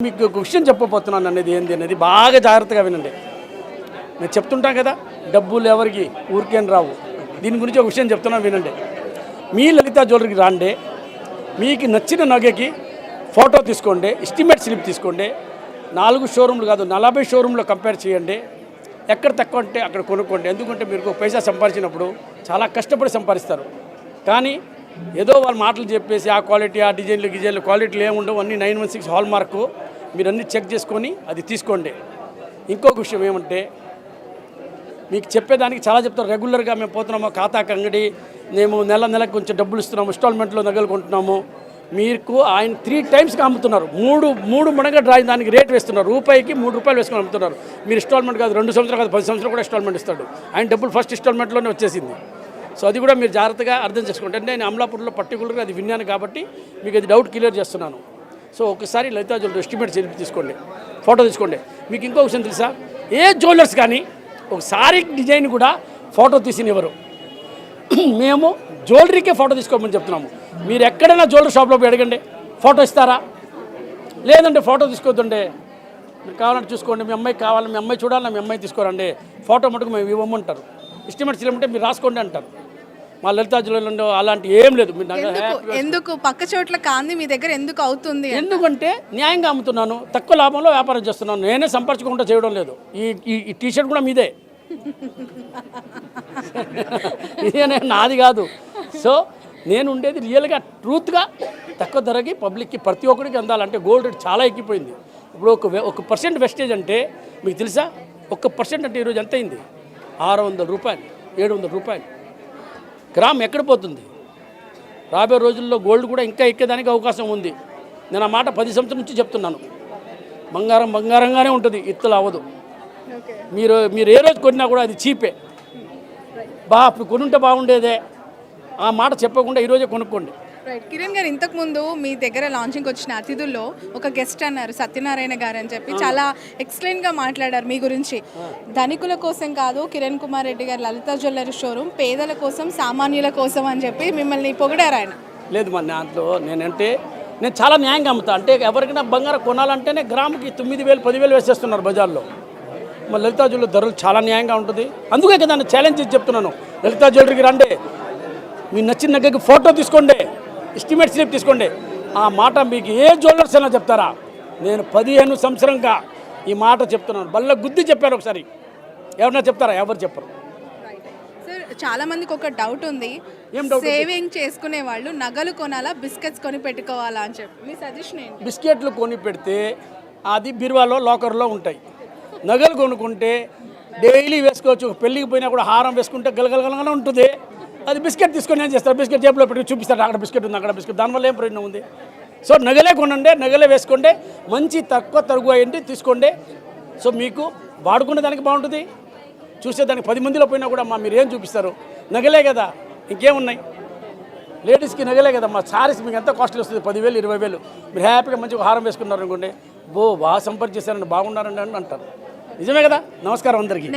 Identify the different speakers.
Speaker 1: మీకు ఒక విషయం చెప్పబోతున్నాను అనేది ఏంది అనేది బాగా జాగ్రత్తగా వినండి. నేను చెప్తుంటాను కదా, డబ్బులు ఎవరికి ఊరికేం రావు. దీని గురించి ఒక విషయం చెప్తున్నాను వినండి. మీ లలిత జ్యువెలరీకి రాండి, మీకు నచ్చిన నగకి ఫోటో తీసుకోండి, ఎస్టిమేట్ స్లిప్ తీసుకోండి. 4 షోరూమ్లు కాదు 40 షోరూంలో కంపేర్ చేయండి. ఎక్కడ తక్కువ అంటే అక్కడ కొనుక్కోండి. ఎందుకంటే మీరు పైసా సంపాదించినప్పుడు చాలా కష్టపడి సంపాదిస్తారు. కానీ ఏదో వాళ్ళ మాటలు చెప్పేసి ఆ క్వాలిటీ ఆ డిజైన్లు క్వాలిటీలు ఏముండవు, అన్నీ 916 హాల్ మార్కు. మీరు అన్నీ చెక్ చేసుకొని అది తీసుకోండి. ఇంకొక విషయం ఏమంటే, మీకు చెప్పేదానికి చాలా చెప్తారు. రెగ్యులర్గా మేము పోతున్నాము ఖాతాకి అంగడి, మేము నెలకు కొంచెం డబ్బులు ఇస్తున్నాము, ఇన్స్టాల్మెంట్లో నగలు కొంటున్నాము. మీకు ఆయన 3 టైమ్స్గా అమ్ముతున్నారు. మూడు మడగ దానికి రేట్ వేస్తున్నారు. రూపాయికి ₹3 వేసుకొని అమ్ముతున్నారు. మీరు ఇన్స్టాల్మెంట్ కాదు 2 సంవత్సరాలు కాదు 10 సంవత్సరాలు కూడా ఇన్స్టాల్మెంట్ ఇస్తాడు. ఆయన డబ్బులు ఫస్ట్ ఇన్స్టాల్మెంట్లోనే వచ్చేసింది. సో అది కూడా మీరు జాగ్రత్తగా అర్థం చేసుకోండి. అంటే నేను అమలాపూర్లో పర్టికులర్గా అది విన్నాను కాబట్టి మీకు అది డౌట్ క్లియర్ చేస్తున్నాను. సో ఒకసారి లలిత జ్యువెలరీ ఎస్టిమేట్ సెల్ఫీ తీసుకోండి, ఫోటో తీసుకోండి. మీకు ఇంకో విషయం తెలుసా, ఏ జ్యువెలర్స్ కానీ ఒకసారి డిజైన్ కూడా ఫోటో తీసినివ్వరు. మేము జ్యువెలరీకే ఫోటో తీసుకోమని చెప్తున్నాము. మీరు ఎక్కడైనా జ్యువెలరీ షాప్లో పోయి అడగండి, ఫోటో ఇస్తారా? లేదంటే ఫోటో తీసుకోవద్దండి, మీరు కావాలంటే చూసుకోండి. మీ అమ్మాయికి కావాలి, మీ అమ్మాయి చూడాలి, మీ అమ్మాయి తీసుకోరండి, ఫోటో మటుకు మేము ఇవ్వమంటారు. ఎస్టిమేట్ చేయమంటే మీరు రాసుకోండి అంటారు. మా లలిత జ్యువెలరీలో అలాంటి ఏం లేదు. మీరు
Speaker 2: ఎందుకు పక్క చోట్ల కాంది మీ దగ్గర ఎందుకు అవుతుంది?
Speaker 1: ఎందుకంటే న్యాయంగా అమ్ముతున్నాను, తక్కువ లాభంలో వ్యాపారం చేస్తున్నాను. నేనే సంపర్చకుండా చేయడం లేదు. ఈ టీషర్ట్ కూడా మీదే, ఇదే నాది కాదు. సో నేను ఉండేది రియల్గా ట్రూత్గా తక్కువ ధరకి పబ్లిక్కి ప్రతి ఒక్కరికి అందాలంటే గోల్డ్ రేట్ చాలా ఎక్కిపోయింది. ఇప్పుడు ఒక % వెస్టేజ్ అంటే మీకు తెలుసా, 1% అంటే ఈరోజు ఎంత అయింది? ₹600, ₹700. గ్రామ్ ఎక్కడ పోతుంది? రాబోయే రోజుల్లో గోల్డ్ కూడా ఇంకా ఎక్కేదానికి అవకాశం ఉంది. నేను ఆ మాట 10 సంవత్సరాల నుంచి చెప్తున్నాను. బంగారంగానే ఉంటుంది, ఇత్తలు అవ్వదు. మీరు ఏ రోజు కొన్నా కూడా అది చీపే. కొనుంటే బాగుండేదే, ఆ మాట చెప్పకుండా ఈరోజే కొనుక్కోండి.
Speaker 2: కిరణ్ గారు, ఇంతకుముందు మీ దగ్గర లాంచింగ్కి వచ్చిన అతిథుల్లో ఒక గెస్ట్ అన్నారు సత్యనారాయణ గారు అని చెప్పి, చాలా ఎక్స్ప్లెయిన్గా మాట్లాడారు మీ గురించి. ధనికుల కోసం కాదు కిరణ్ కుమార్ రెడ్డి గారు లలిత జ్యువెలరీ షోరూమ్, పేదల కోసం సామాన్యుల కోసం అని చెప్పి మిమ్మల్ని పొగిడారు ఆయన.
Speaker 1: లేదు మన దాంట్లో నేను చాలా న్యాయంగా అమ్ముతా. అంటే ఎవరికైనా బంగారం కొనాలంటేనే గ్రాముకి 9,000 10,000 వేసేస్తున్నారు బజార్లో. మన లలిత జ్యువెలరీ ధరలు చాలా న్యాయంగా ఉంటుంది. అందుకే కదా నేను ఛాలెంజ్ చేసి చెప్తున్నాను, లలిత జ్యువెలరీకి రండి, మీ నచ్చిన దగ్గరికి ఫోటో తీసుకోండి, ఎస్టిమేట్ స్లిప్ తీసుకోండి. ఆ మాట మీకు ఏ జ్యువెలర్స్ అయినా చెప్తారా? నేను 15 సంవత్సరంగా ఈ మాట చెప్తున్నాను. బల్ల గుద్ది చెప్పారు. ఒకసారి ఎవరైనా చెప్తారా? ఎవరు చెప్పరు.
Speaker 2: సార్, చాలా మందికి ఒక డౌట్ ఉంది, సేవింగ్ చేసుకునే వాళ్ళు నగలు కొనాలా బిస్కెట్స్ కొని పెట్టుకోవాలా అని చెప్పి మీ సజెషన్ ఏంటి?
Speaker 1: బిస్కెట్లు కొని పెడితే అది బీరువాలో లాకర్లో ఉంటాయి. నగలు కొనుక్కుంటే డైలీ వేసుకోవచ్చు. పెళ్ళికి పోయినా కూడా హారం వేసుకుంటే గలగలగలగానే ఉంటుంది. అది బిస్కెట్ తీసుకొని ఏం చేస్తారు? బిస్కెట్ జేబులో పెట్టి చూపిస్తారు, అక్కడ బిస్కెట్ ఉంది, అక్కడ బిస్కెట్. దానివల్ల ఏం ప్రయోజనం ఉంది? సో నగలే కొనండి, నగలే వేసుకోండి, మంచి తక్కువ తరుగు అయ్యండి తీసుకోండి. సో మీకు వాడుకునే దానికి బాగుంటుంది, చూసేదానికి 10 మందిలో పోయినా కూడా మీరు ఏం చూపిస్తారు? నగలే కదా, ఇంకేమున్నాయి? లేడీస్కి నగలే కదా. మా సారీస్ మీకు ఎంత కాస్ట్లీ వస్తుంది? 10,000 20,000. మీరు హ్యాపీగా మంచిగా హారం వేసుకున్నారు అనుకోండి, బాగా సంపర్క్ చేశారని, బాగున్నారండి అని అంటారు. నిజమే కదా. నమస్కారం అందరికీ.